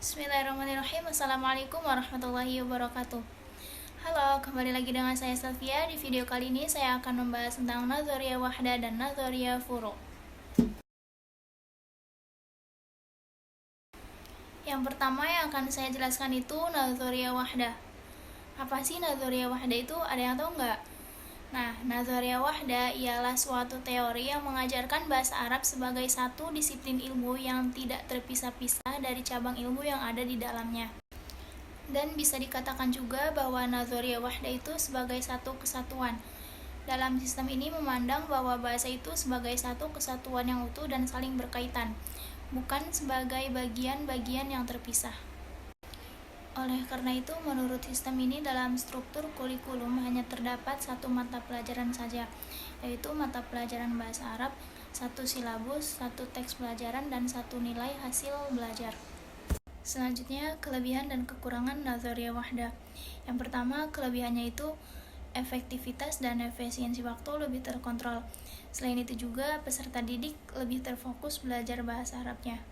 Bismillahirrahmanirrahim. Assalamualaikum warahmatullahi wabarakatuh. Halo, kembali lagi dengan saya Sylvia. Di video kali ini saya akan membahas tentang Nadharia Wahdah dan Nadharia Furu'. Yang pertama yang akan saya jelaskan itu Nadharia Wahdah. Apa sih Nadharia Wahdah itu? Ada yang tahu nggak? Nah, Nadharia Wahdah ialah suatu teori yang mengajarkan bahasa Arab sebagai satu disiplin ilmu yang tidak terpisah-pisah dari cabang ilmu yang ada di dalamnya. Dan bisa dikatakan juga bahwa Nadharia Wahdah itu sebagai satu kesatuan. Dalam sistem ini memandang bahwa bahasa itu sebagai satu kesatuan yang utuh dan saling berkaitan, bukan sebagai bagian-bagian yang terpisah. Oleh karena itu, menurut sistem ini dalam struktur kurikulum hanya terdapat satu mata pelajaran saja, yaitu mata pelajaran bahasa Arab, satu silabus, satu teks pelajaran, dan satu nilai hasil belajar. Selanjutnya, kelebihan dan kekurangan Nadharia Wahdah. Yang pertama, kelebihannya itu efektivitas dan efisiensi waktu lebih terkontrol. Selain itu juga, peserta didik lebih terfokus belajar bahasa Arabnya.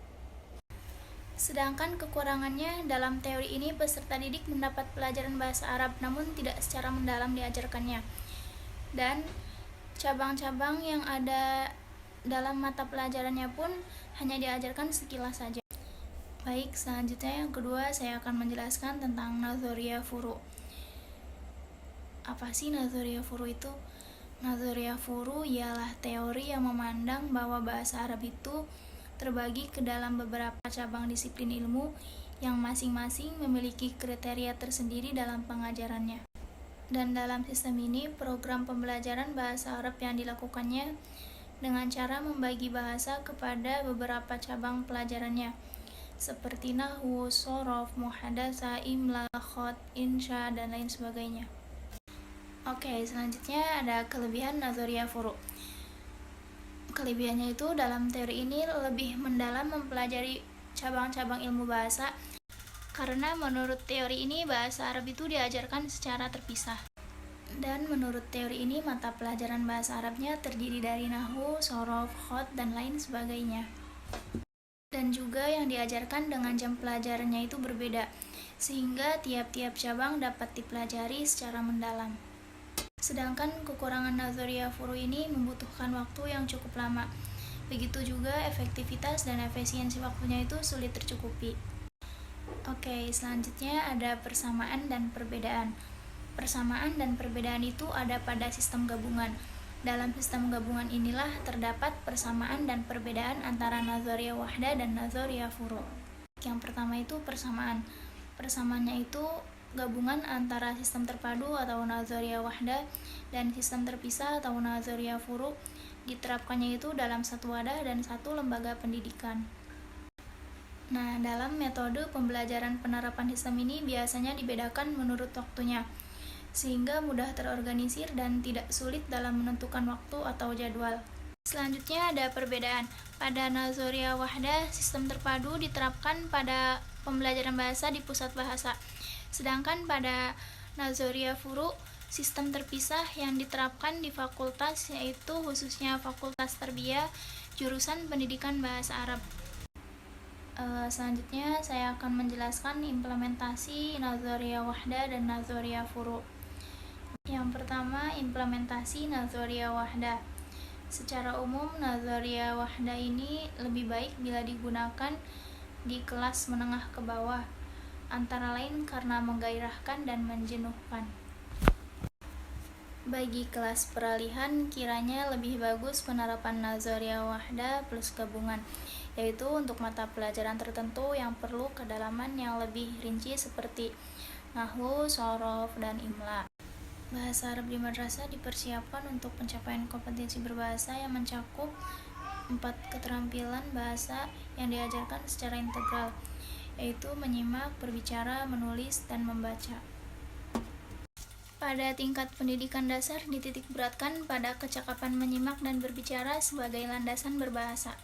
Sedangkan kekurangannya, dalam teori ini peserta didik mendapat pelajaran bahasa Arab namun tidak secara mendalam diajarkannya. Dan cabang-cabang yang ada dalam mata pelajarannya pun hanya diajarkan sekilas saja. Baik, selanjutnya yang kedua saya akan menjelaskan tentang Nadharia Furu'. Apa sih Nadharia Furu' itu? Nadharia Furu' ialah teori yang memandang bahwa bahasa Arab itu terbagi ke dalam beberapa cabang disiplin ilmu yang masing-masing memiliki kriteria tersendiri dalam pengajarannya. Dan dalam sistem ini, program pembelajaran bahasa Arab yang dilakukannya dengan cara membagi bahasa kepada beberapa cabang pelajarannya, seperti nahwu, shorof, muhadatsah, imla, khot, insya, dan lain sebagainya. Oke, selanjutnya ada kelebihan Nadharia Furu'. Kelebihannya itu dalam teori ini lebih mendalam mempelajari cabang-cabang ilmu bahasa, karena menurut teori ini bahasa Arab itu diajarkan secara terpisah. Dan menurut teori ini mata pelajaran bahasa Arabnya terdiri dari nahwu, shorof, khot, dan lain sebagainya. Dan juga yang diajarkan dengan jam pelajarannya itu berbeda, sehingga tiap-tiap cabang dapat dipelajari secara mendalam. Sedangkan kekurangan Nadharia Furu' ini membutuhkan waktu yang cukup lama. Begitu juga efektivitas dan efisiensi waktunya itu sulit tercukupi. Oke, selanjutnya ada persamaan dan perbedaan. Persamaan dan perbedaan itu ada pada sistem gabungan. Dalam sistem gabungan inilah terdapat persamaan dan perbedaan antara Nadharia Wahdah dan Nadharia Furu'. Yang pertama itu persamaan. Persamaannya itu gabungan antara sistem terpadu atau Nadharia Wahdah dan sistem terpisah atau Nadharia Furu'. Diterapkannya itu dalam satu wadah dan satu lembaga pendidikan. Nah, dalam metode pembelajaran penerapan sistem ini biasanya dibedakan menurut waktunya, sehingga mudah terorganisir dan tidak sulit dalam menentukan waktu atau jadwal. Selanjutnya ada perbedaan. Pada Nadharia Wahdah, sistem terpadu diterapkan pada pembelajaran bahasa di pusat bahasa. Sedangkan pada Nadharia Furu', sistem terpisah yang diterapkan di fakultas, yaitu khususnya Fakultas Tarbiyah, jurusan Pendidikan Bahasa Arab. Selanjutnya saya akan menjelaskan implementasi Nadharia Wahdah dan Nadharia Furu'. Yang pertama, implementasi Nadharia Wahdah. Secara umum, Nadharia Wahdah ini lebih baik bila digunakan di kelas menengah ke bawah, antara lain karena menggairahkan dan menjenuhkan. Bagi kelas peralihan, kiranya lebih bagus penerapan Nadharia Wahdah plus gabungan, yaitu untuk mata pelajaran tertentu yang perlu kedalaman yang lebih rinci seperti nahwu, shorof, dan imla. Bahasa Arab di madrasah dipersiapkan untuk pencapaian kompetensi berbahasa yang mencakup 4 keterampilan bahasa yang diajarkan secara integral, yaitu menyimak, berbicara, menulis, dan membaca. Pada tingkat pendidikan dasar dititik beratkan pada kecakapan menyimak dan berbicara sebagai landasan berbahasa.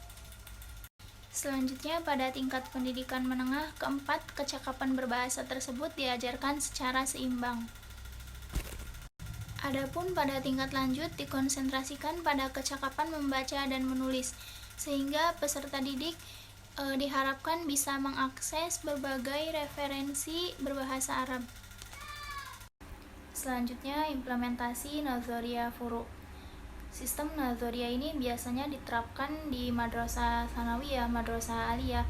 Selanjutnya pada tingkat pendidikan menengah, keempat kecakapan berbahasa tersebut diajarkan secara seimbang. Adapun pada tingkat lanjut dikonsentrasikan pada kecakapan membaca dan menulis, sehingga peserta didik diharapkan bisa mengakses berbagai referensi berbahasa Arab. Selanjutnya, implementasi Nadzoria Furu. Sistem Nadzoria ini biasanya diterapkan di madrasah sanawiyah, madrasah aliyah,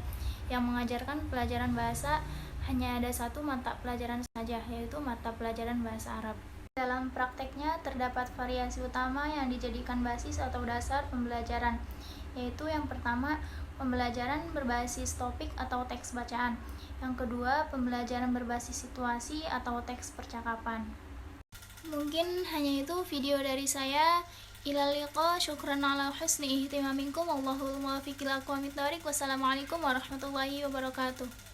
yang mengajarkan pelajaran bahasa hanya ada satu mata pelajaran saja, yaitu mata pelajaran bahasa Arab. Dalam prakteknya terdapat variasi utama yang dijadikan basis atau dasar pembelajaran, yaitu yang pertama, pembelajaran berbasis topik atau teks bacaan. Yang kedua, pembelajaran berbasis situasi atau teks percakapan. Mungkin hanya itu video dari saya. Ilal liqa, syukran ala husni ihtimamikum, wallahul muwaffiq ila aqwamit thoriq. Wassalamualaikum warahmatullahi wabarakatuh.